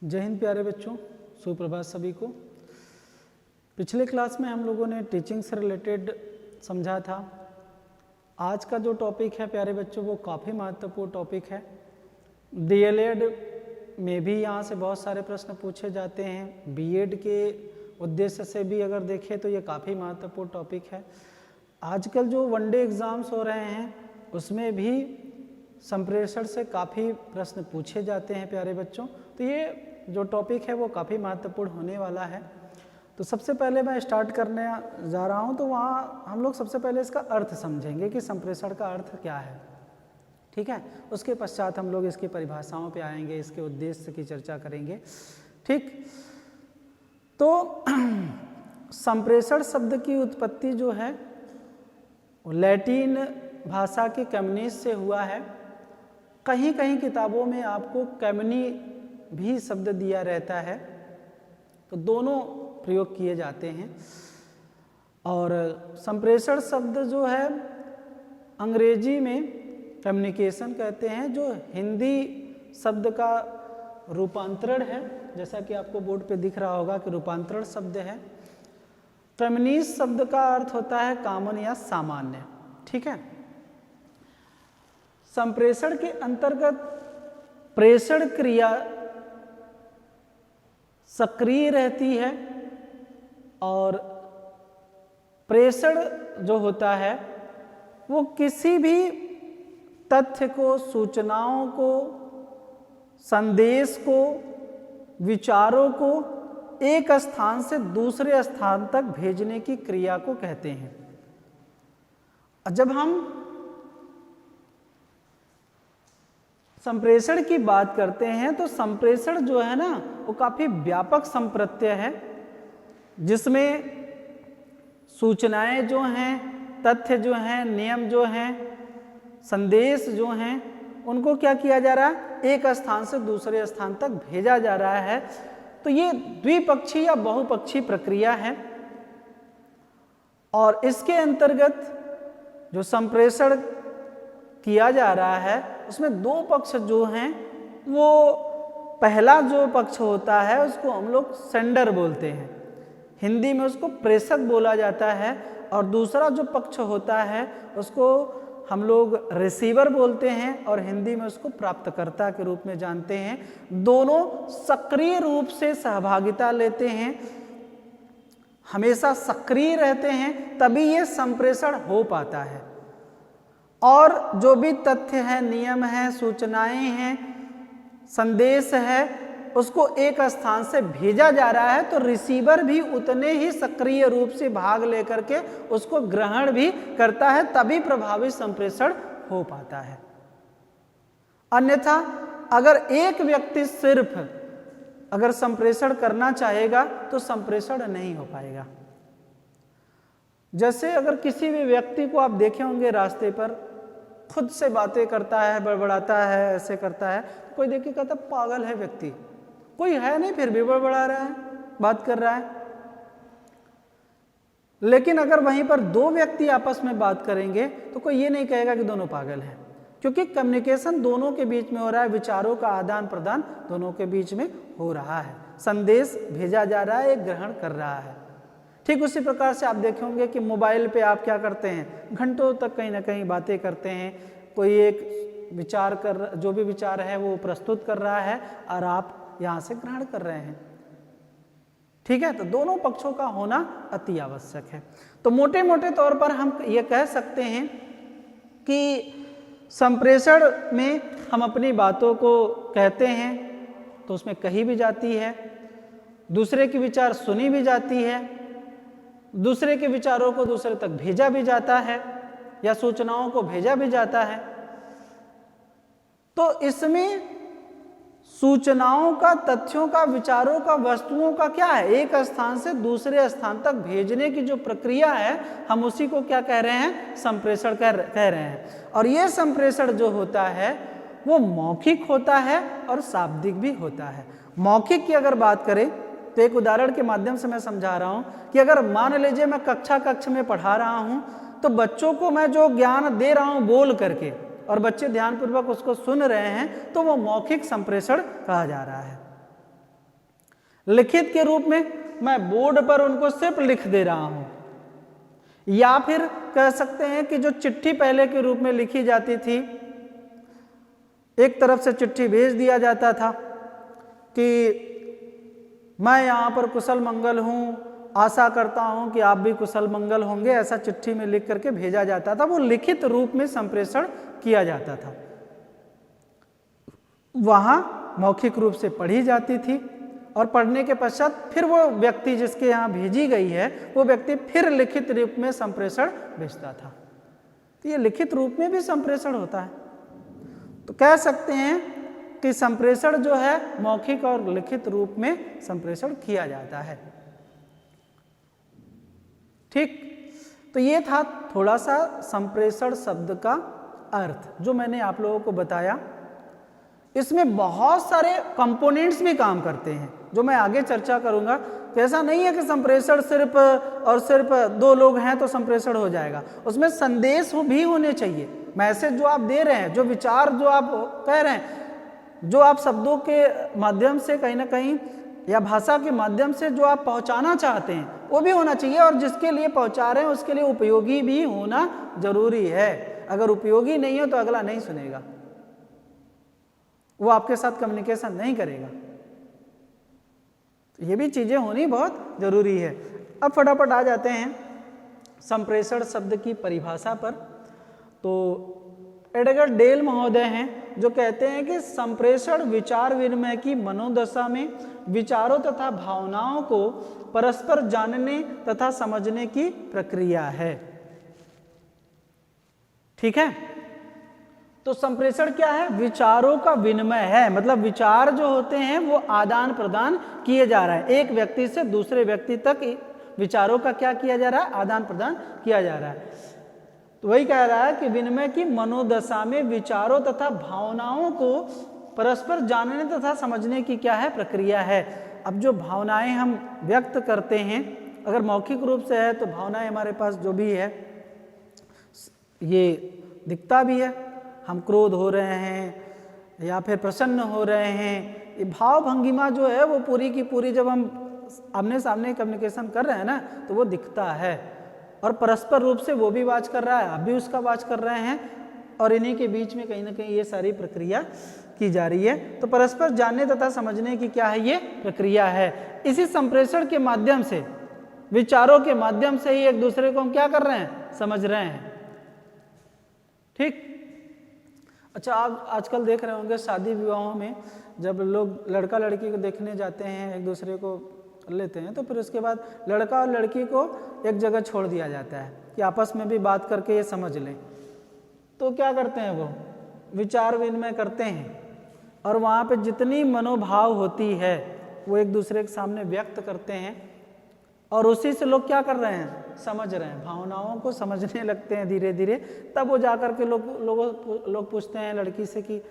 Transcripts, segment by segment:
जय हिंद प्यारे बच्चों, सुप्रभात सभी को। पिछले क्लास में हम लोगों ने टीचिंग से रिलेटेड समझा था। आज का जो टॉपिक है प्यारे बच्चों वो काफ़ी महत्वपूर्ण टॉपिक है। डीएलएड में भी यहाँ से बहुत सारे प्रश्न पूछे जाते हैं। बीएड के उद्देश्य से भी अगर देखें तो ये काफ़ी महत्वपूर्ण टॉपिक है। आजकल जो वनडे एग्ज़ाम्स हो रहे हैं उसमें भी संप्रेषण से काफ़ी प्रश्न पूछे जाते हैं प्यारे बच्चों। तो ये जो टॉपिक है वो काफ़ी महत्वपूर्ण होने वाला है। तो सबसे पहले मैं स्टार्ट करने जा रहा हूँ, तो वहाँ हम लोग सबसे पहले इसका अर्थ समझेंगे कि संप्रेषण का अर्थ क्या है, ठीक है। उसके पश्चात हम लोग इसकी परिभाषाओं पे आएंगे, इसके उद्देश्य की चर्चा करेंगे, ठीक। तो संप्रेषण शब्द की उत्पत्ति जो है लैटिन भाषा के कम्युनिस से हुआ है। कहीं कहीं किताबों में आपको कम्युनी भी शब्द दिया रहता है, तो दोनों प्रयोग किए जाते हैं। और संप्रेषण शब्द जो है अंग्रेजी में कम्युनिकेशन कहते हैं, जो हिंदी शब्द का रूपांतरण है, जैसा कि आपको बोर्ड पे दिख रहा होगा कि रूपांतरण शब्द है। कम्युनिस्ट शब्द का अर्थ होता है कॉमन या सामान्य, ठीक है। संप्रेषण के अंतर्गत प्रेषण क्रिया सक्रिय रहती है और प्रेषण जो होता है वो किसी भी तथ्य को, सूचनाओं को, संदेश को, विचारों को एक स्थान से दूसरे स्थान तक भेजने की क्रिया को कहते हैं। जब हम संप्रेषण की बात करते हैं तो संप्रेषण जो है ना वो काफ़ी व्यापक संप्रत्यय है, जिसमें सूचनाएं जो हैं, तथ्य जो हैं, नियम जो हैं, संदेश जो हैं, उनको क्या किया जा रहा है, एक स्थान से दूसरे स्थान तक भेजा जा रहा है। तो ये द्विपक्षीय या बहुपक्षीय प्रक्रिया है और इसके अंतर्गत जो संप्रेषण किया जा रहा है उसमें दो पक्ष जो हैं, वो पहला जो पक्ष होता है उसको हम लोग सेंडर बोलते हैं, हिंदी में उसको प्रेषक बोला जाता है, और दूसरा जो पक्ष होता है उसको हम लोग रिसीवर बोलते हैं और हिंदी में उसको प्राप्तकर्ता के रूप में जानते हैं। दोनों सक्रिय रूप से सहभागिता लेते हैं, हमेशा सक्रिय रहते हैं, तभी ये संप्रेषण हो पाता है। और जो भी तथ्य है, नियम है, सूचनाएं हैं, संदेश है, उसको एक स्थान से भेजा जा रहा है तो रिसीवर भी उतने ही सक्रिय रूप से भाग लेकर के उसको ग्रहण भी करता है, तभी प्रभावी संप्रेषण हो पाता है। अन्यथा अगर एक व्यक्ति सिर्फ अगर संप्रेषण करना चाहेगा तो संप्रेषण नहीं हो पाएगा। जैसे अगर किसी भी व्यक्ति को आप देखे होंगे रास्ते पर खुद से बातें करता है, बड़बड़ाता है, ऐसे करता है, तो कोई देख के कहता पागल है व्यक्ति, कोई है नहीं फिर भी बड़बड़ा रहा है, बात कर रहा है। लेकिन अगर वहीं पर दो व्यक्ति आपस में बात करेंगे तो कोई ये नहीं कहेगा कि दोनों पागल हैं, क्योंकि कम्युनिकेशन दोनों के बीच में हो रहा है, विचारों का आदान प्रदान दोनों के बीच में हो रहा है, संदेश भेजा जा रहा है, एक ग्रहण कर रहा है। ठीक उसी प्रकार से आप देखे होंगे कि मोबाइल पे आप क्या करते हैं, घंटों तक कहीं ना कहीं बातें करते हैं, कोई एक विचार कर, जो भी विचार है वो प्रस्तुत कर रहा है और आप यहाँ से ग्रहण कर रहे हैं, ठीक है। तो दोनों पक्षों का होना अति आवश्यक है। तो मोटे मोटे तौर पर हम ये कह सकते हैं कि संप्रेषण में हम अपनी बातों को कहते हैं तो उसमें कही भी जाती है, दूसरे की विचार सुनी भी जाती है, दूसरे के विचारों को दूसरे तक भेजा भी जाता है या सूचनाओं को भेजा भी जाता है। तो इसमें सूचनाओं का, तथ्यों का, विचारों का, वस्तुओं का क्या है, एक स्थान से दूसरे स्थान तक भेजने की जो प्रक्रिया है हम उसी को क्या कह रहे हैं, संप्रेषण कह रहे हैं। और ये संप्रेषण जो होता है वो मौखिक होता है और शाब्दिक भी होता है। मौखिक की अगर बात करें तो एक उदाहरण के माध्यम से मैं समझा रहा हूं कि अगर मान लीजिए मैं कक्ष में पढ़ा रहा हूं तो बच्चों को मैं जो ज्ञान दे रहा हूं बोल करके और बच्चे ध्यानपूर्वक उसको सुन रहे हैं तो वो मौखिक संप्रेषण कहा जा रहा है। लिखित के रूप में मैं बोर्ड पर उनको सिर्फ लिख दे रहा हूं, या फिर कह सकते हैं कि जो चिट्ठी पहले के रूप में लिखी जाती थी, एक तरफ से चिट्ठी भेज दिया जाता था कि मैं यहाँ पर कुशल मंगल हूँ, आशा करता हूँ कि आप भी कुशल मंगल होंगे, ऐसा चिट्ठी में लिख करके भेजा जाता था। वो लिखित रूप में संप्रेषण किया जाता था। वहाँ मौखिक रूप से पढ़ी जाती थी और पढ़ने के पश्चात फिर वो व्यक्ति जिसके यहाँ भेजी गई है वो व्यक्ति फिर लिखित रूप में संप्रेषण भेजता था। तो ये लिखित रूप में भी संप्रेषण होता है। तो कह सकते हैं कि संप्रेषण जो है मौखिक और लिखित रूप में संप्रेषण किया जाता है। ठीक, तो ये था थोड़ा सा संप्रेषण शब्द का अर्थ जो मैंने आप लोगों को बताया। इसमें बहुत सारे कंपोनेंट्स भी काम करते हैं जो मैं आगे चर्चा करूंगा। तो ऐसा नहीं है कि संप्रेषण सिर्फ और सिर्फ दो लोग हैं तो संप्रेषण हो जाएगा, उसमें संदेश भी होने चाहिए। मैसेज जो आप दे रहे हैं, जो विचार जो आप कह रहे हैं, जो आप शब्दों के माध्यम से कहीं ना कहीं या भाषा के माध्यम से जो आप पहुंचाना चाहते हैं वो भी होना चाहिए, और जिसके लिए पहुंचा रहे हैं उसके लिए उपयोगी भी होना जरूरी है। अगर उपयोगी नहीं हो तो अगला नहीं सुनेगा, वो आपके साथ कम्युनिकेशन नहीं करेगा। ये भी चीजें होनी बहुत जरूरी है। अब फटाफट आ जाते हैं संप्रेषण शब्द की परिभाषा पर। तो एडगर डेल महोदय हैं जो कहते हैं कि संप्रेषण विचार विनिमय की मनोदशा में विचारों तथा भावनाओं को परस्पर जानने तथा समझने की प्रक्रिया है। ठीक है, तो संप्रेषण क्या है? विचारों का विनिमय है। मतलब विचार जो होते हैं वो आदान प्रदान किए जा रहा है, एक व्यक्ति से दूसरे व्यक्ति तक विचारों का क्या किया जा रहा है? आदान प्रदान किया जा रहा है। तो वही कह रहा है कि विनिमय की मनोदशा में विचारों तथा भावनाओं को परस्पर जानने तथा समझने की क्या है? प्रक्रिया है। अब जो भावनाएं हम व्यक्त करते हैं, अगर मौखिक रूप से है तो भावनाएं हमारे पास जो भी है ये दिखता भी है, हम क्रोध हो रहे हैं या फिर प्रसन्न हो रहे हैं। ये भाव भंगिमा जो है वो पूरी की पूरी जब हम आमने सामने कम्युनिकेशन कर रहे हैं ना तो वो दिखता है, और परस्पर रूप से वो भी वाच कर रहा है, आप भी उसका वाच कर रहे हैं, और इन्हीं के बीच में कहीं ना कहीं ये सारी प्रक्रिया की जा रही है। तो परस्पर जानने तथा समझने की क्या है? ये प्रक्रिया है। इसी संप्रेषण के माध्यम से, विचारों के माध्यम से ही एक दूसरे को हम क्या कर रहे हैं? समझ रहे हैं। ठीक। अच्छा, आप आजकल देख रहे होंगे शादी विवाहों में जब लोग लड़का लड़की को देखने जाते हैं, एक दूसरे को लेते हैं, तो फिर उसके बाद लड़का और लड़की को एक जगह छोड़ दिया जाता है कि आपस में भी बात करके ये समझ लें। तो क्या करते हैं? वो विचार विनिमय करते हैं, और वहाँ पे जितनी मनोभाव होती है वो एक दूसरे के सामने व्यक्त करते हैं, और उसी से लोग क्या कर रहे हैं? समझ रहे हैं, भावनाओं को समझने लगते हैं धीरे धीरे। तब वो जाकर के लोग पूछते हैं लड़की से कि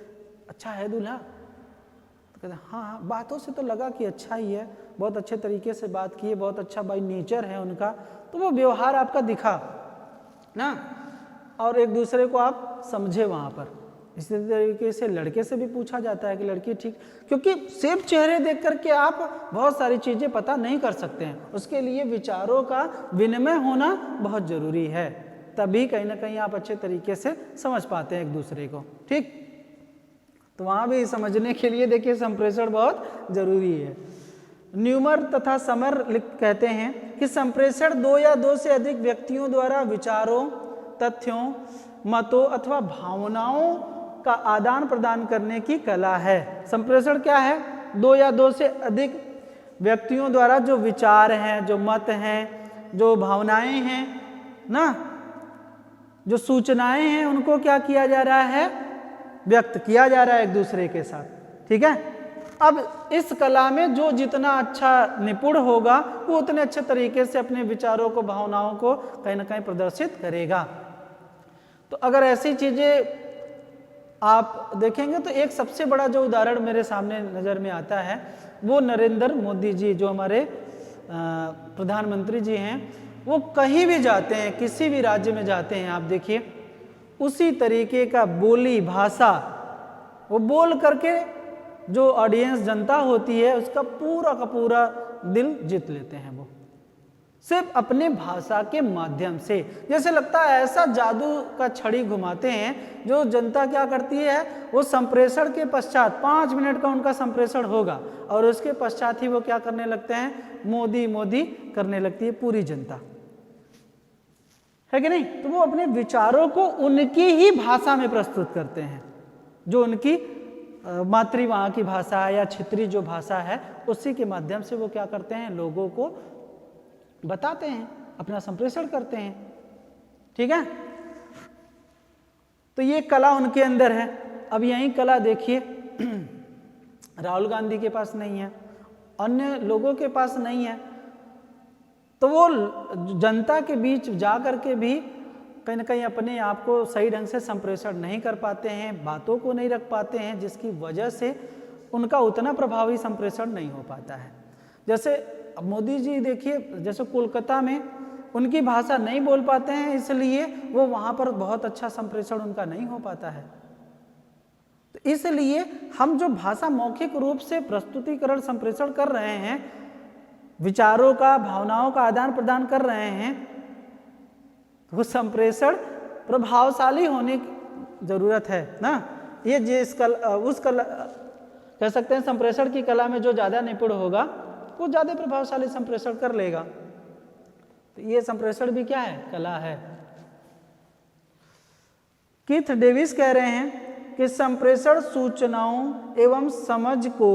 अच्छा है दूल्हा? तो कहते हैं हाँ, बातों से तो लगा कि अच्छा ही है, बहुत अच्छे तरीके से बात की है, बहुत अच्छा बाई नेचर है उनका, तो वो व्यवहार आपका दिखा ना, और एक दूसरे को आप समझे वहाँ पर। इसी तरीके से लड़के से भी पूछा जाता है कि लड़की ठीक, क्योंकि सिर्फ चेहरे देख करके आप बहुत सारी चीज़ें पता नहीं कर सकते हैं, उसके लिए विचारों का विनिमय होना बहुत ज़रूरी है, तभी कहीं ना कहीं आप अच्छे तरीके से समझ पाते हैं एक दूसरे को। ठीक, तो वहाँ भी समझने के लिए देखिए संप्रेषण बहुत ज़रूरी है। न्यूमर तथा समर कहते हैं कि संप्रेषण दो या दो से अधिक व्यक्तियों द्वारा विचारों, तथ्यों, मतों अथवा भावनाओं का आदान प्रदान करने की कला है। संप्रेषण क्या है? दो या दो से अधिक व्यक्तियों द्वारा जो विचार हैं, जो मत हैं, जो भावनाएं हैं ना, जो सूचनाएं हैं, उनको क्या किया जा रहा है? व्यक्त किया जा रहा है एक दूसरे के साथ। ठीक है, अब इस कला में जो जितना अच्छा निपुण होगा वो उतने अच्छे तरीके से अपने विचारों को, भावनाओं को कहीं ना कहीं प्रदर्शित करेगा। तो अगर ऐसी चीजें आप देखेंगे तो एक सबसे बड़ा जो उदाहरण मेरे सामने नज़र में आता है वो नरेंद्र मोदी जी, जो हमारे प्रधानमंत्री जी हैं, वो कहीं भी जाते हैं, किसी भी राज्य में जाते हैं, आप देखिए उसी तरीके का बोली भाषा वो बोल करके जो ऑडियंस जनता होती है उसका पूरा का पूरा दिल जीत लेते हैं वो सिर्फ अपने भाषा के माध्यम से। जैसे लगता है ऐसा जादू का छड़ी घुमाते हैं जो जनता क्या करती है, वो संप्रेषण के पश्चात 5 मिनट का उनका संप्रेषण होगा और उसके पश्चात ही वो क्या करने लगते हैं, मोदी मोदी करने लगती है पूरी जनता, है कि नहीं। तो वो अपने विचारों को उनकी ही भाषा में प्रस्तुत करते हैं, जो उनकी मातृ वहाँ की भाषा है या क्षेत्रीय जो भाषा है उसी के माध्यम से वो क्या करते हैं, लोगों को बताते हैं, अपना संप्रेषण करते हैं, ठीक है। तो ये कला उनके अंदर है। अब यही कला देखिए राहुल गांधी के पास नहीं है, अन्य लोगों के पास नहीं है, तो वो जनता के बीच जा कर के भी कहीं ना कहीं अपने आप को सही ढंग से संप्रेषण नहीं कर पाते हैं, बातों को नहीं रख पाते हैं, जिसकी वजह से उनका उतना प्रभावी संप्रेषण नहीं हो पाता है। जैसे अब मोदी जी देखिए, जैसे कोलकाता में उनकी भाषा नहीं बोल पाते हैं, इसलिए वो वहाँ पर बहुत अच्छा संप्रेषण उनका नहीं हो पाता है। तो इसलिए हम जो भाषा मौखिक रूप से प्रस्तुतिकरण संप्रेषण कर रहे हैं, विचारों का, भावनाओं का आदान प्रदान कर रहे हैं, वो संप्रेषण प्रभावशाली होने की जरूरत है ना। ये जिस उस कला कह सकते हैं, संप्रेषण की कला में जो ज़्यादा निपुण होगा वो ज़्यादा प्रभावशाली संप्रेषण कर लेगा। तो ये संप्रेषण भी क्या है, कला है। कीथ डेविस कह रहे हैं कि संप्रेषण सूचनाओं एवं समझ को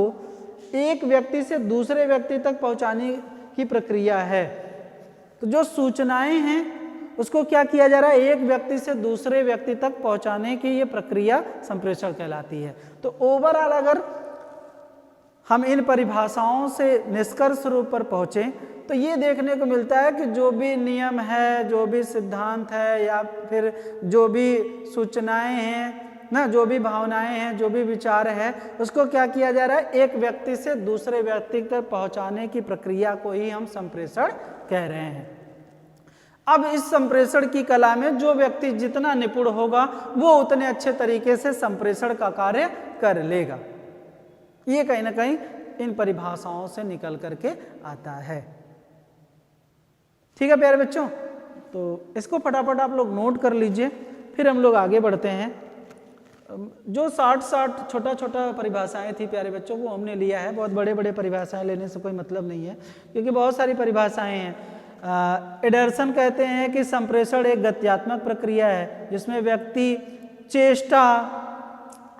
एक व्यक्ति से दूसरे व्यक्ति तक पहुंचाने की प्रक्रिया है। तो जो सूचनाएं हैं उसको क्या किया जा रहा है, एक व्यक्ति से दूसरे व्यक्ति तक पहुंचाने की ये प्रक्रिया संप्रेषण कहलाती है। तो ओवरऑल अगर हम इन परिभाषाओं से निष्कर्ष रूप पर पहुंचे तो ये देखने को मिलता है कि जो भी नियम है, जो भी सिद्धांत है, या फिर जो भी सूचनाएं हैं ना, जो भी भावनाएं हैं, जो भी विचार है, उसको क्या किया जा रहा है, एक व्यक्ति से दूसरे व्यक्ति तक पहुंचाने की प्रक्रिया को ही हम संप्रेषण कह रहे हैं। अब इस संप्रेषण की कला में जो व्यक्ति जितना निपुण होगा वो उतने अच्छे तरीके से संप्रेषण का कार्य कर लेगा। ये कहीं ना कहीं इन परिभाषाओं से निकल करके आता है। ठीक है प्यारे बच्चों, तो इसको फटाफट आप लोग नोट कर लीजिए, फिर हम लोग आगे बढ़ते हैं। जो 60 छोटा छोटा परिभाषाएं थी प्यारे बच्चों, वो हमने लिया है। बहुत बड़े बड़े परिभाषाएं लेने से कोई मतलब नहीं है, क्योंकि बहुत सारी परिभाषाएं हैं। एडरसन कहते हैं कि संप्रेषण एक गत्यात्मक प्रक्रिया है जिसमें व्यक्ति चेष्टा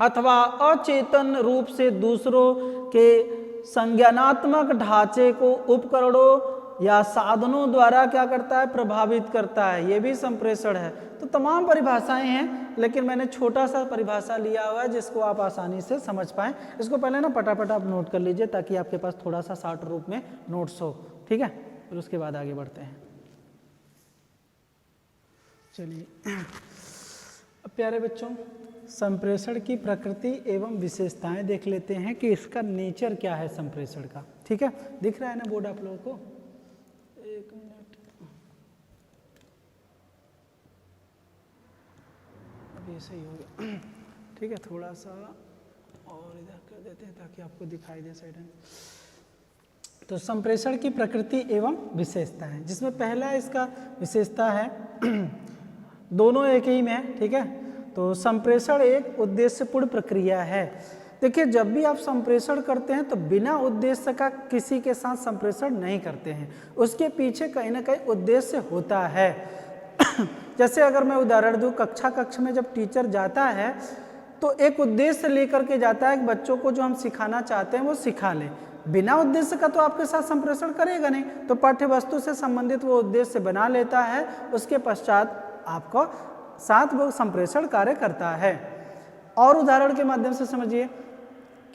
अथवा अचेतन रूप से दूसरों के संज्ञानात्मक ढांचे को उपकरणों या साधनों द्वारा क्या करता है, प्रभावित करता है। ये भी संप्रेषण है। तो तमाम परिभाषाएं हैं, लेकिन मैंने छोटा सा परिभाषा लिया हुआ है जिसको आप आसानी से समझ पाएं। इसको पहले ना फटाफट आप नोट कर लीजिए ताकि आपके पास थोड़ा सा शॉर्ट रूप में नोट्स हो, ठीक है। फिर उसके बाद आगे बढ़ते हैं। चलिए अब प्यारे बच्चों, संप्रेषण की प्रकृति एवं विशेषताएं देख लेते हैं कि इसका नेचर क्या है संप्रेषण का। ठीक है, दिख रहा है ना बोर्ड आप लोगों को? एक मिनट, अब ये सही हो गया। ठीक है, थोड़ा सा और इधर कर देते हैं ताकि आपको दिखाई दे साइड में। तो संप्रेषण की प्रकृति एवं विशेषताएं, जिसमें पहला इसका विशेषता है दोनों एक ही में है। ठीक है, तो संप्रेषण एक उद्देश्यपूर्ण प्रक्रिया है। देखिए, जब भी आप संप्रेषण करते हैं तो बिना उद्देश्य का किसी के साथ संप्रेषण नहीं करते हैं, उसके पीछे कहीं ना कहीं उद्देश्य होता है। जैसे अगर मैं उदाहरण दूं, कक्ष में जब टीचर जाता है तो एक उद्देश्य लेकर के जाता है कि बच्चों को जो हम सिखाना चाहते हैं वो सिखा लें। बिना उद्देश्य का तो आपके साथ संप्रेषण करेगा नहीं, तो पाठ्य वस्तु से संबंधित वो उद्देश्य बना लेता है, उसके पश्चात आपको साथ वो संप्रेषण कार्य करता है। और उदाहरण के माध्यम से समझिए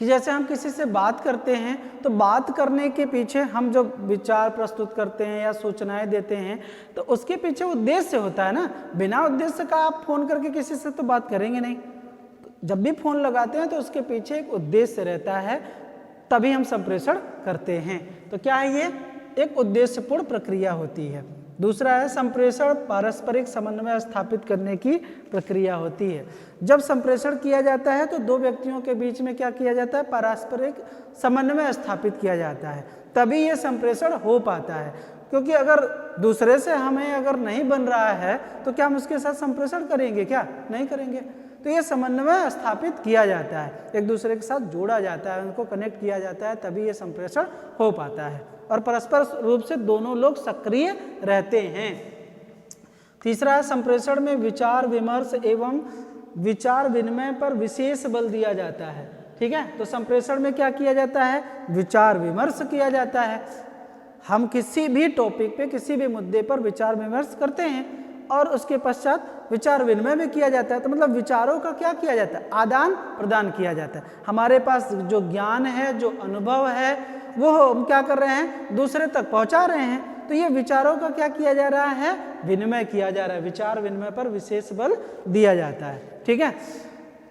कि जैसे हम किसी से बात करते हैं तो बात करने के पीछे हम जो विचार प्रस्तुत करते हैं या सूचनाएं देते हैं तो उसके पीछे उद्देश्य होता है ना। बिना उद्देश्य का आप फोन करके किसी से तो बात करेंगे नहीं। जब भी फोन लगाते हैं तो उसके पीछे एक उद्देश्य रहता है, तभी हम संप्रेषण करते हैं। तो क्या है, ये एक उद्देश्यपूर्ण प्रक्रिया होती है। दूसरा है संप्रेषण पारस्परिक समन्वय स्थापित करने की प्रक्रिया होती है। जब संप्रेषण किया जाता है तो दो व्यक्तियों के बीच में क्या किया जाता है, पारस्परिक समन्वय स्थापित किया जाता है, तभी ये संप्रेषण हो पाता है। क्योंकि अगर दूसरे से हमें अगर नहीं बन रहा है तो क्या हम उसके साथ संप्रेषण करेंगे, क्या नहीं करेंगे। तो ये समन्वय स्थापित किया जाता है, एक दूसरे के साथ जोड़ा जाता है, उनको कनेक्ट किया जाता है, तभी ये संप्रेषण हो पाता है और परस्पर रूप से दोनों लोग सक्रिय रहते हैं। तीसरा है संप्रेषण में विचार विमर्श एवं विचार विनिमय पर विशेष बल दिया जाता है। ठीक है, तो संप्रेषण में क्या किया जाता है, विचार विमर्श किया जाता है। हम किसी भी टॉपिक पे किसी भी मुद्दे पर विचार विमर्श करते हैं और उसके पश्चात विचार विनिमय भी किया जाता है। तो मतलब विचारों का क्या किया जाता है, आदान प्रदान किया जाता है। हमारे पास जो ज्ञान है, जो अनुभव है, वो हम क्या कर रहे हैं, दूसरे तक पहुंचा रहे हैं। तो ये विचारों का क्या किया जा रहा है, विनिमय किया जा रहा है, विचार विनिमय पर विशेष बल दिया जाता है। ठीक है,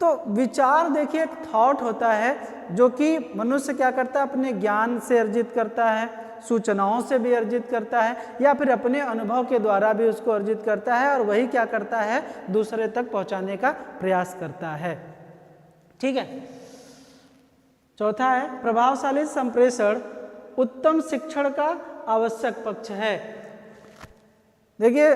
तो विचार देखिए एक थॉट होता है जो कि मनुष्य क्या करता है, अपने ज्ञान से अर्जित करता है, सूचनाओं से भी अर्जित करता है, या फिर अपने अनुभव के द्वारा भी उसको अर्जित करता है और वही क्या करता है, दूसरे तक पहुंचाने का प्रयास करता है। ठीक है, चौथा है प्रभावशाली संप्रेषण उत्तम शिक्षण का आवश्यक पक्ष है। देखिए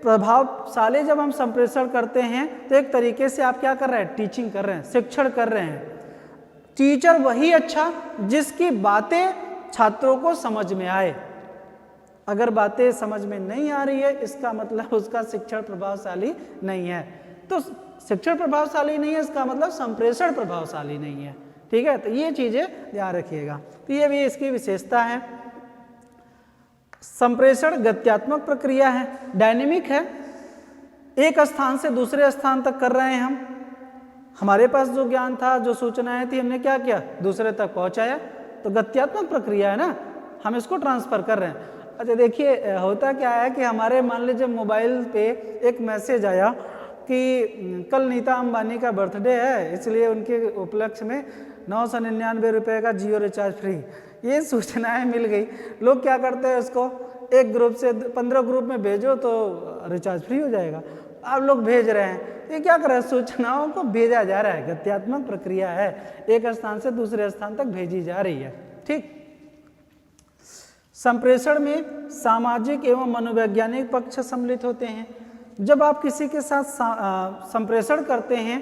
प्रभावशाली जब हम संप्रेषण करते हैं तो एक तरीके से आप क्या कर रहे हैं, टीचिंग कर रहे हैं, शिक्षण कर रहे हैं। टीचर वही अच्छा जिसकी बातें छात्रों को समझ में आए। अगर बातें समझ में नहीं आ रही है इसका मतलब उसका शिक्षण प्रभावशाली नहीं है। तो शिक्षण प्रभावशाली नहीं है इसका मतलब संप्रेषण प्रभावशाली नहीं है। ठीक है, तो ये चीजें ध्यान रखिएगा। तो ये भी इसकी विशेषता है। संप्रेषण गत्यात्मक प्रक्रिया है, डायनेमिक है। एक स्थान से दूसरे स्थान तक कर रहे हैं हम। हमारे पास जो ज्ञान था, जो सूचनाएं थी, हमने क्या किया, दूसरे तक पहुंचाया। तो गत्यात्मक प्रक्रिया है ना, हम इसको ट्रांसफर कर रहे हैं। अच्छा देखिए होता क्या है कि हमारे मान लीजिए मोबाइल पे एक मैसेज आया कि कल नीता अंबानी का बर्थडे है, इसलिए उनके उपलक्ष्य में 999 रुपये का जियो रिचार्ज फ्री, ये सूचनाएं मिल गई। लोग क्या करते हैं, उसको एक ग्रुप से 15 ग्रुप में भेजो तो रिचार्ज फ्री हो जाएगा। आप लोग भेज रहे हैं, ये क्या कर रहे हैं, सूचनाओं को भेजा जा रहा है। गत्यात्मक प्रक्रिया है, एक स्थान से दूसरे स्थान तक भेजी जा रही है। ठीक, संप्रेषण में सामाजिक एवं मनोवैज्ञानिक पक्ष सम्मिलित होते हैं। जब आप किसी के साथ संप्रेषण करते हैं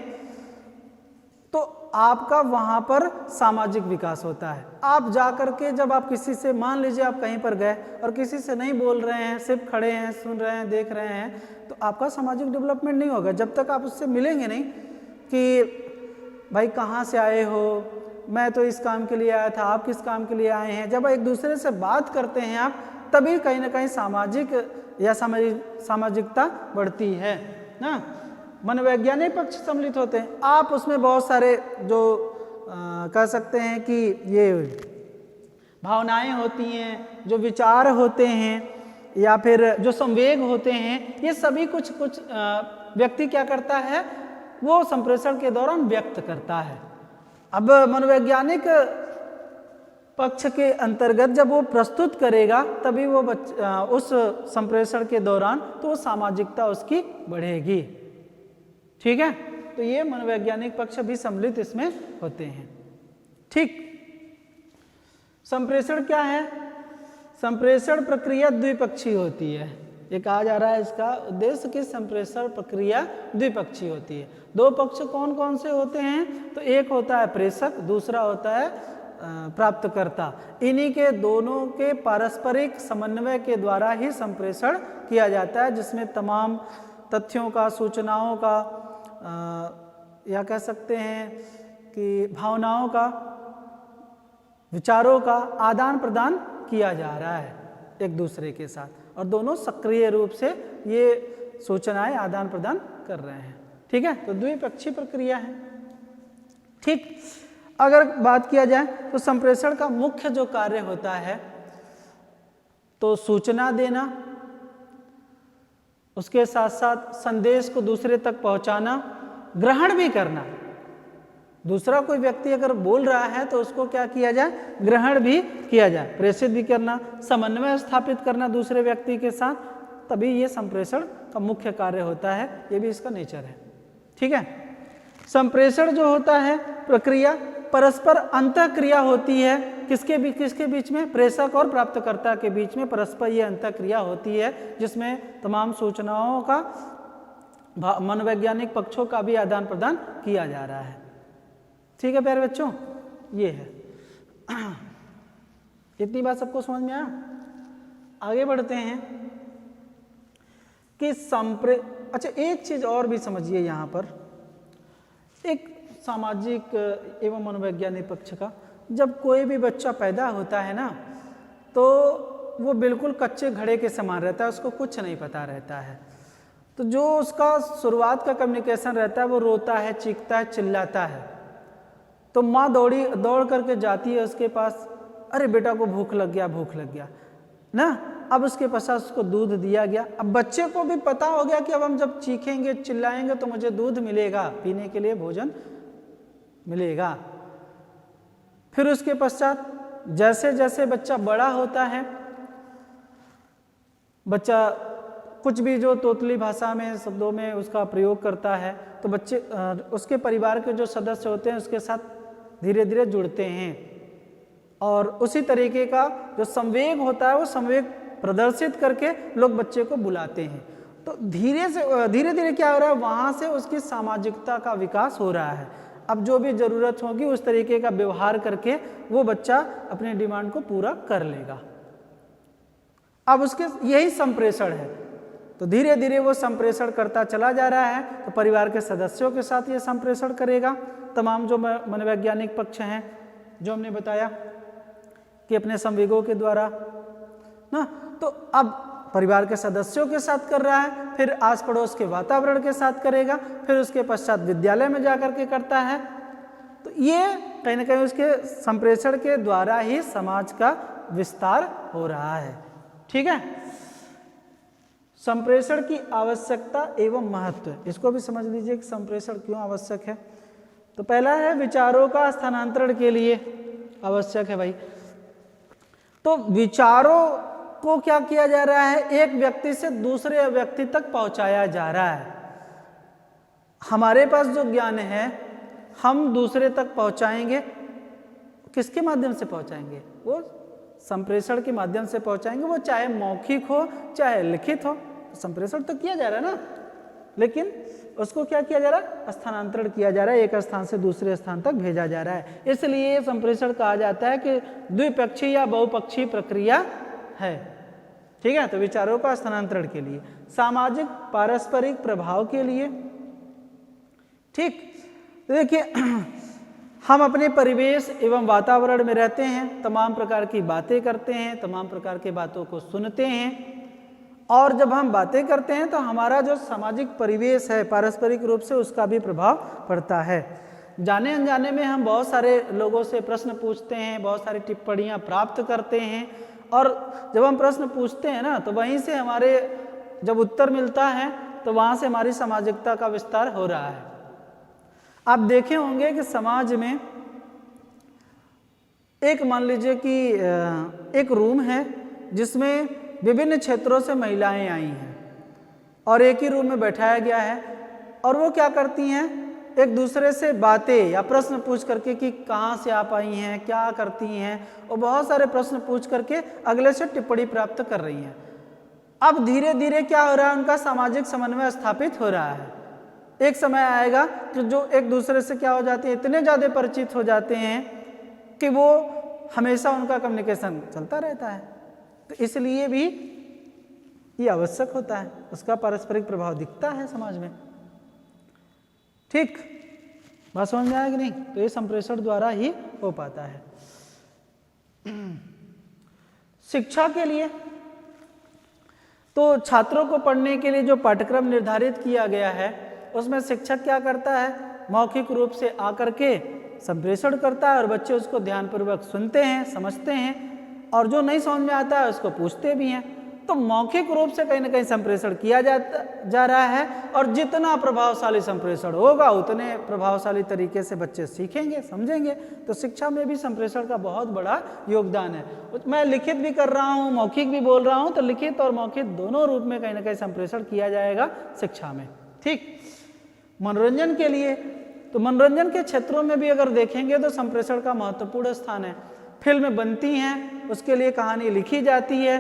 तो आपका वहां पर सामाजिक विकास होता है। आप जा करके जब आप किसी से, मान लीजिए आप कहीं पर गए और किसी से नहीं बोल रहे हैं, सिर्फ खड़े हैं, सुन रहे हैं, देख रहे हैं, तो आपका सामाजिक डेवलपमेंट नहीं होगा जब तक आप उससे मिलेंगे नहीं कि भाई कहाँ से आए हो, मैं तो इस काम के लिए आया था, आप किस काम के लिए आए हैं। जब एक दूसरे से बात करते हैं आप, तभी कहीं ना कहीं सामाजिक या सामाजिकता बढ़ती है ना। मनोवैज्ञानिक पक्ष सम्मिलित होते हैं। आप उसमें बहुत सारे जो कह सकते हैं कि ये भावनाएं होती हैं, जो विचार होते हैं, या फिर जो संवेग होते हैं, ये सभी कुछ व्यक्ति क्या करता है, वो संप्रेषण के दौरान व्यक्त करता है। अब मनोवैज्ञानिक पक्ष के अंतर्गत जब वो प्रस्तुत करेगा तभी वो उस संप्रेषण के दौरान तो वो सामाजिकता उसकी बढ़ेगी। ठीक है, तो ये मनोवैज्ञानिक पक्ष भी सम्मिलित इसमें होते हैं। ठीक, संप्रेषण क्या है, संप्रेषण प्रक्रिया द्विपक्षीय होती है। ये कहा जा रहा है इसका उद्देश्य कि संप्रेषण प्रक्रिया द्विपक्षीय होती है। दो पक्ष कौन कौन से होते हैं, तो एक होता है प्रेषक, दूसरा होता है प्राप्तकर्ता। इन्हीं के दोनों के पारस्परिक समन्वय के द्वारा ही संप्रेषण किया जाता है, जिसमें तमाम तथ्यों का, सूचनाओं का, या कह सकते हैं कि भावनाओं का, विचारों का आदान प्रदान किया जा रहा है एक दूसरे के साथ, और दोनों सक्रिय रूप से ये सूचनाएं आदान प्रदान कर रहे हैं। ठीक है, तो द्विपक्षीय प्रक्रिया है। ठीक, अगर बात किया जाए तो संप्रेषण का मुख्य जो कार्य होता है तो सूचना देना, उसके साथ साथ संदेश को दूसरे तक पहुंचाना, ग्रहण भी करना। दूसरा कोई व्यक्ति अगर बोल रहा है तो उसको क्या किया जाए, ग्रहण भी किया जाए, प्रेषित भी करना, समन्वय स्थापित करना दूसरे व्यक्ति के साथ, तभी ये संप्रेषण का मुख्य कार्य होता है, ये भी इसका नेचर है। ठीक है, संप्रेषण जो होता है प्रक्रिया परस्पर अंतःक्रिया होती है, किसके बीच में, प्रेषक और प्राप्तकर्ता के बीच में परस्पर ये अंतःक्रिया होती है, जिसमें तमाम सूचनाओं का मनोवैज्ञानिक पक्षों का भी आदान प्रदान किया जा रहा है। ठीक है प्यारे बच्चों, ये है। इतनी बात सबको समझ में आया? आगे बढ़ते हैं कि अच्छा एक चीज और भी समझिए यहाँ पर, एक सामाजिक एवं मनोवैज्ञानिक पक्ष का। जब कोई भी बच्चा पैदा होता है ना, तो वो बिल्कुल कच्चे घड़े के समान रहता है, उसको कुछ नहीं पता रहता है। तो जो उसका शुरुआत का कम्युनिकेशन रहता है, वो रोता है, चीखता है, चिल्लाता है। तो माँ दौड़ करके जाती है उसके पास, अरे बेटा को भूख लग गया ना। अब उसके पश्चात उसको दूध दिया गया। अब बच्चे को भी पता हो गया कि अब हम जब चीखेंगे चिल्लाएंगे तो मुझे दूध मिलेगा, पीने के लिए भोजन मिलेगा। फिर उसके पश्चात जैसे जैसे बच्चा बड़ा होता है, बच्चा कुछ भी जो तोतली भाषा में शब्दों में उसका प्रयोग करता है, तो बच्चे उसके परिवार के जो सदस्य होते हैं उसके साथ धीरे धीरे जुड़ते हैं, और उसी तरीके का जो संवेग होता है वो संवेग प्रदर्शित करके लोग बच्चे को बुलाते हैं। तो धीरे धीरे क्या हो रहा है, वहाँ से उसकी सामाजिकता का विकास हो रहा है। अब जो भी ज़रूरत होगी उस तरीके का व्यवहार करके वो बच्चा अपने डिमांड को पूरा कर लेगा। अब उसके यही संप्रेषण है। तो धीरे धीरे वो संप्रेषण करता चला जा रहा है, तो परिवार के सदस्यों के साथ ये संप्रेषण करेगा। तमाम जो मनोवैज्ञानिक पक्ष हैं जो हमने बताया कि अपने संवेगों के द्वारा ना, तो अब परिवार के सदस्यों के साथ कर रहा है, फिर आस पड़ोस के वातावरण के साथ करेगा, फिर उसके पश्चात विद्यालय में जाकर के करता है। तो ये कहीं ना कहीं उसके संप्रेषण के द्वारा ही समाज का विस्तार हो रहा है। ठीक है, संप्रेषण की आवश्यकता एवं महत्व, इसको भी समझ लीजिए कि संप्रेषण क्यों आवश्यक है। तो पहला है विचारों का स्थानांतरण के लिए आवश्यक है भाई। तो विचारों को क्या किया जा रहा है, एक व्यक्ति से दूसरे व्यक्ति तक पहुंचाया जा रहा है। हमारे पास जो ज्ञान है हम दूसरे तक पहुंचाएंगे, किसके माध्यम से पहुंचाएंगे, वो संप्रेषण के माध्यम से पहुंचाएंगे। वो चाहे मौखिक हो चाहे लिखित हो, संप्रेषण तो किया जा रहा है ना, लेकिन उसको क्या किया जा रहा है, स्थानांतरण किया जा रहा है, एक स्थान से दूसरे स्थान तक भेजा जा रहा है। इसलिए संप्रेषण कहा जाता है कि द्विपक्षीय या बहुपक्षीय प्रक्रिया है। ठीक है, तो विचारों का स्थानांतरण के लिए, सामाजिक पारस्परिक प्रभाव के लिए। ठीक, तो देखिए हम अपने परिवेश एवं वातावरण में रहते हैं, तमाम प्रकार की बातें करते हैं, तमाम प्रकार की बातों को सुनते हैं, और जब हम बातें करते हैं तो हमारा जो सामाजिक परिवेश है पारस्परिक रूप से उसका भी प्रभाव पड़ता है। जाने अनजाने में हम बहुत सारे लोगों से प्रश्न पूछते हैं, बहुत सारी टिप्पणियां प्राप्त करते हैं, और जब हम प्रश्न पूछते हैं ना तो वहीं से हमारे जब उत्तर मिलता है तो वहाँ से हमारी सामाजिकता का विस्तार हो रहा है। आप देखे होंगे कि समाज में एक मान लीजिए कि एक रूम है जिसमें विभिन्न क्षेत्रों से महिलाएं आई हैं, और एक ही रूम में बैठाया गया है, और वो क्या करती हैं, एक दूसरे से बातें या प्रश्न पूछ करके कि कहाँ से आप आई हैं, क्या करती हैं, और बहुत सारे प्रश्न पूछ करके अगले से टिप्पणी प्राप्त कर रही हैं। अब धीरे धीरे क्या हो रहा है, उनका सामाजिक समन्वय स्थापित हो रहा है। एक समय आएगा कि जो एक दूसरे से क्या हो जाते हैं, इतने ज़्यादा परिचित हो जाते हैं कि वो हमेशा उनका कम्युनिकेशन चलता रहता है। तो इसलिए भी ये आवश्यक होता है, उसका पारस्परिक प्रभाव दिखता है समाज में। ठीक, बात समझ में आया कि नहीं? तो ये संप्रेषण द्वारा ही हो पाता है। शिक्षा के लिए तो छात्रों को पढ़ने के लिए जो पाठ्यक्रम निर्धारित किया गया है उसमें शिक्षक क्या करता है, मौखिक रूप से आकर के संप्रेषण करता है, और बच्चे उसको ध्यानपूर्वक सुनते हैं, समझते हैं, और जो नहीं समझ में आता है उसको पूछते भी हैं। तो मौखिक रूप से कहीं ना कहीं संप्रेषण किया जा रहा है, और जितना प्रभावशाली संप्रेषण होगा उतने प्रभावशाली तरीके से बच्चे सीखेंगे, समझेंगे। तो शिक्षा में भी संप्रेषण का बहुत बड़ा योगदान है। मैं लिखित भी कर रहा हूँ, मौखिक भी बोल रहा हूँ, तो लिखित और मौखिक दोनों रूप में कहीं ना कहीं संप्रेषण किया जाएगा शिक्षा में। ठीक, मनोरंजन के लिए, तो मनोरंजन के क्षेत्रों में भी अगर देखेंगे तो संप्रेषण का महत्वपूर्ण स्थान है। फिल्म बनती हैं, उसके लिए कहानी लिखी जाती है,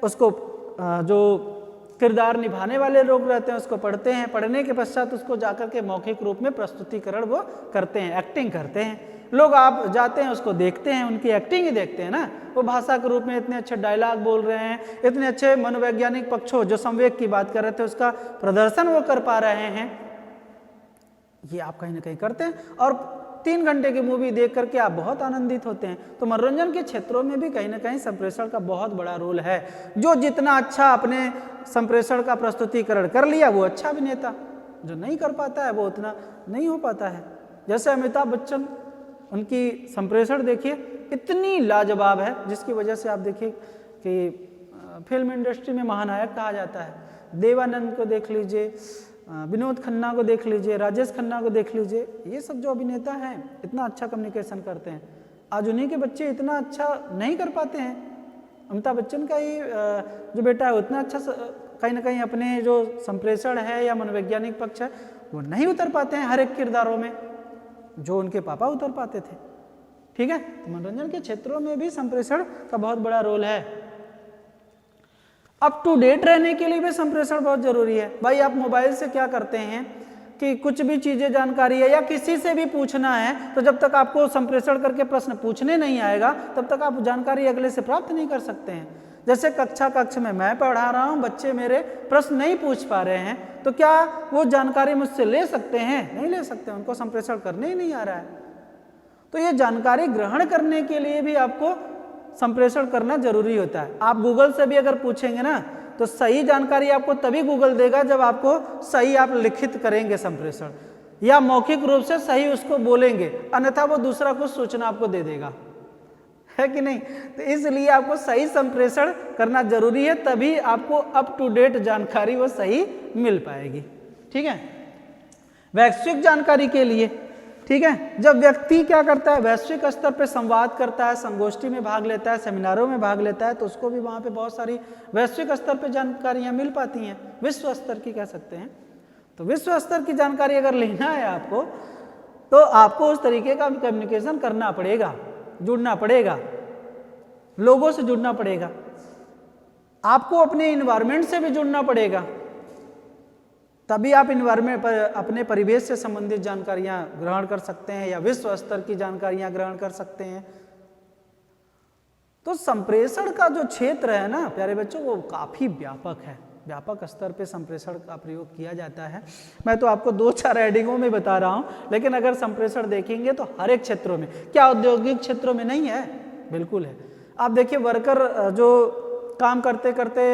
उसको जो किरदार निभाने वाले लोग रहते हैं उसको पढ़ते हैं, पढ़ने के पश्चात उसको जाकर के मौखिक रूप में प्रस्तुतिकरण वो करते हैं, एक्टिंग करते हैं। लोग आप जाते हैं उसको देखते हैं, उनकी एक्टिंग ही देखते हैं ना। वो भाषा के रूप में इतने अच्छे डायलॉग बोल रहे हैं, इतने अच्छे मनोवैज्ञानिक पक्षों जो संवेग की बात कर रहे थे उसका प्रदर्शन वो कर पा रहे हैं, ये आप कहीं ना कहीं करते हैं। और 3 घंटे की मूवी देख करके आप बहुत आनंदित होते हैं। तो मनोरंजन के क्षेत्रों में भी कहीं ना कहीं संप्रेषण का बहुत बड़ा रोल है। जो जितना अच्छा अपने संप्रेषण का प्रस्तुतिकरण कर लिया वो अच्छा अभिनेता, जो नहीं कर पाता है वो उतना नहीं हो पाता है। जैसे अमिताभ बच्चन, उनकी संप्रेषण देखिए इतनी लाजवाब है, जिसकी वजह से आप देखिए कि फिल्म इंडस्ट्री में महानायक कहा जाता है। देवानंद को देख लीजिए, विनोद खन्ना को देख लीजिए, राजेश खन्ना को देख लीजिए, ये सब जो अभिनेता हैं इतना अच्छा कम्युनिकेशन करते हैं। आज उन्हीं के बच्चे इतना अच्छा नहीं कर पाते हैं। अमिताभ बच्चन का ही जो बेटा है उतना अच्छा कहीं ना कहीं अपने जो संप्रेषण है या मनोवैज्ञानिक पक्ष है वो नहीं उतर पाते हैं हर एक किरदारों में जो उनके पापा उतर पाते थे। ठीक है, तो मनोरंजन के क्षेत्रों में भी संप्रेषण का बहुत बड़ा रोल है। अप टू डेट रहने के लिए भी संप्रेषण बहुत जरूरी है। भाई आप मोबाइल से क्या करते हैं कि कुछ भी चीजें जानकारी है या किसी से भी पूछना है, तो जब तक आपको संप्रेषण करके प्रश्न पूछने नहीं आएगा तब तक आप जानकारी अगले से प्राप्त नहीं कर सकते हैं। जैसे कक्ष में मैं पढ़ा रहा हूँ, बच्चे मेरे प्रश्न नहीं पूछ पा रहे हैं, तो क्या वो जानकारी मुझसे ले सकते हैं? नहीं ले सकते, उनको संप्रेषण करने ही नहीं आ रहा है। तो ये जानकारी ग्रहण करने के लिए भी आपको संप्रेषण करना जरूरी होता है। आप गूगल से भी अगर पूछेंगे ना तो सही जानकारी आपको तभी गूगल देगा जब आपको सही आप लिखित करेंगे संप्रेषण, या मौखिक रूप से सही उसको बोलेंगे, अन्यथा वो दूसरा कुछ सूचना आपको दे देगा, है कि नहीं? तो इसलिए आपको सही संप्रेषण करना जरूरी है, तभी आपको अप टू डेट जानकारी वो सही मिल पाएगी। ठीक है, वैश्विक जानकारी के लिए, ठीक है, जब व्यक्ति क्या करता है, वैश्विक स्तर पे संवाद करता है, संगोष्ठी में भाग लेता है, सेमिनारों में भाग लेता है, तो उसको भी वहाँ पे बहुत सारी वैश्विक स्तर पे जानकारियाँ मिल पाती हैं, विश्व स्तर की कह सकते हैं। तो विश्व स्तर की जानकारी अगर लेना है आपको, तो आपको उस तरीके का कम्युनिकेशन करना पड़ेगा, जुड़ना पड़ेगा, लोगों से जुड़ना पड़ेगा, आपको अपने इन्वायरमेंट से भी जुड़ना पड़ेगा, तभी आप इन्वायरमेंट पर अपने परिवेश से संबंधित जानकारियां ग्रहण कर सकते हैं या विश्व स्तर की जानकारियां ग्रहण कर सकते हैं। तो संप्रेषण का जो क्षेत्र है ना प्यारे बच्चों, वो काफी व्यापक है, व्यापक स्तर पे संप्रेषण का प्रयोग किया जाता है। मैं तो आपको 2-4 हेडिंगों में बता रहा हूं, लेकिन अगर संप्रेषण देखेंगे तो हर एक क्षेत्रों में, क्या औद्योगिक क्षेत्रों में नहीं है? बिल्कुल है। आप देखिए वर्कर जो काम करते करते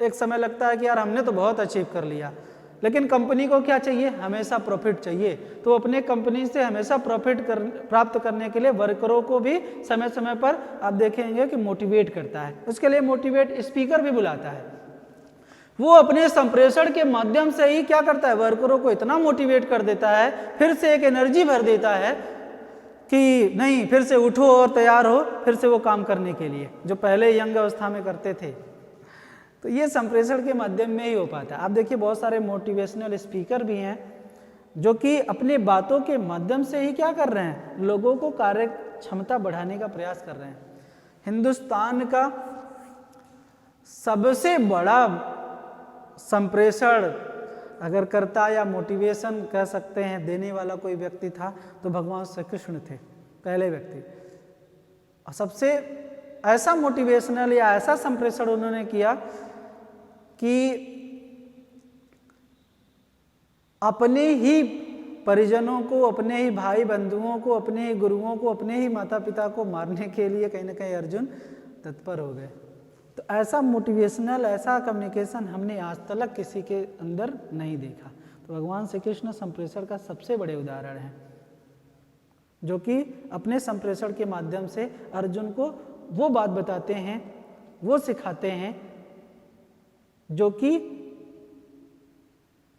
एक समय लगता है कि यार हमने तो बहुत अचीव कर लिया, लेकिन कंपनी को क्या चाहिए? हमेशा प्रॉफिट चाहिए। तो अपने कंपनी से हमेशा प्रॉफिट प्राप्त करने के लिए वर्करों को भी समय समय पर आप देखेंगे कि मोटिवेट करता है, उसके लिए मोटिवेट स्पीकर भी बुलाता है। वो अपने संप्रेषण के माध्यम से ही क्या करता है, वर्करों को इतना मोटिवेट कर देता है, फिर से एक एनर्जी भर देता है कि नहीं, फिर से उठो और तैयार हो फिर से वो काम करने के लिए, जो पहले यंग अवस्था में करते थे। तो ये संप्रेषण के माध्यम में ही हो पाता है। आप देखिए बहुत सारे मोटिवेशनल स्पीकर भी हैं जो कि अपने बातों के माध्यम से ही क्या कर रहे हैं, लोगों को कार्य क्षमता बढ़ाने का प्रयास कर रहे हैं। हिंदुस्तान का सबसे बड़ा संप्रेषण अगर करता या मोटिवेशन कह सकते हैं देने वाला कोई व्यक्ति था तो भगवान श्री कृष्ण थे, पहले व्यक्ति। और सबसे ऐसा मोटिवेशनल या ऐसा संप्रेषण उन्होंने किया कि अपने ही परिजनों को, अपने ही भाई बंधुओं को, अपने ही गुरुओं को, अपने ही माता पिता को मारने के लिए कहीं ना कहीं अर्जुन तत्पर हो गए। तो ऐसा मोटिवेशनल, ऐसा कम्युनिकेशन हमने आज तक किसी के अंदर नहीं देखा। तो भगवान श्री कृष्ण संप्रेषण का सबसे बड़े उदाहरण हैं, जो कि अपने संप्रेषण के माध्यम से अर्जुन को वो बात बताते हैं, वो सिखाते हैं जो कि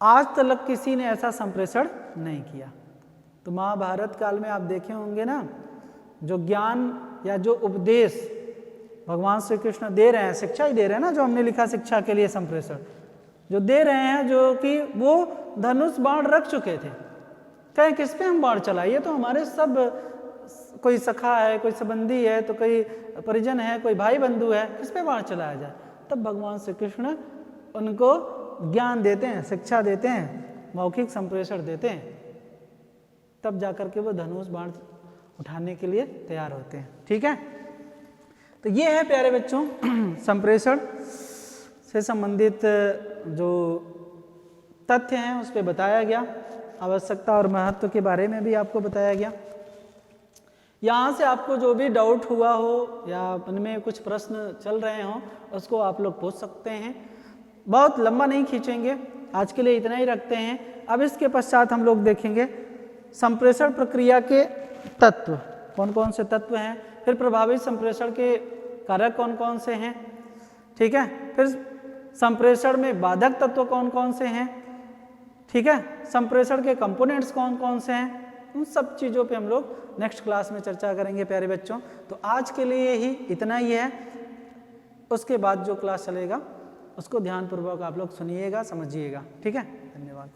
आज तक किसी ने ऐसा संप्रेषण नहीं किया। तो महाभारत काल में आप देखे होंगे ना, जो ज्ञान या जो उपदेश भगवान श्री कृष्ण दे रहे हैं, शिक्षा ही दे रहे हैं ना, जो हमने लिखा शिक्षा के लिए संप्रेषण जो दे रहे हैं, जो कि वो धनुष बाण रख चुके थे। कहें किस पे हम बाण चलाइए, तो हमारे सब कोई सखा है, कोई संबंधी है, तो कोई परिजन है, कोई भाई बंधु है, किस पे बाण चलाया जाए। तब भगवान श्री कृष्ण उनको ज्ञान देते हैं, शिक्षा देते हैं, मौखिक संप्रेषण देते हैं, तब जाकर के वो धनुष बाण उठाने के लिए तैयार होते हैं। ठीक है, तो ये है प्यारे बच्चों संप्रेषण से संबंधित जो तथ्य हैं उस पर बताया गया, आवश्यकता और महत्व के बारे में भी आपको बताया गया। यहाँ से आपको जो भी डाउट हुआ हो या मन में कुछ प्रश्न चल रहे हों उसको आप लोग पूछ सकते हैं। बहुत लंबा नहीं खींचेंगे, आज के लिए इतना ही रखते हैं। अब इसके पश्चात हम लोग देखेंगे संप्रेषण प्रक्रिया के तत्व, कौन कौन से तत्व हैं, फिर प्रभावित संप्रेषण के कारक कौन कौन से हैं, ठीक है, फिर संप्रेषण में बाधक तत्व कौन कौन से हैं, ठीक है, संप्रेषण के कंपोनेंट्स कौन कौन से हैं, उन सब चीज़ों पे हम लोग नेक्स्ट क्लास में चर्चा करेंगे प्यारे बच्चों। तो आज के लिए ही इतना ही है, उसके बाद जो क्लास चलेगा उसको ध्यानपूर्वक आप लोग सुनिएगा, समझिएगा। ठीक है, धन्यवाद।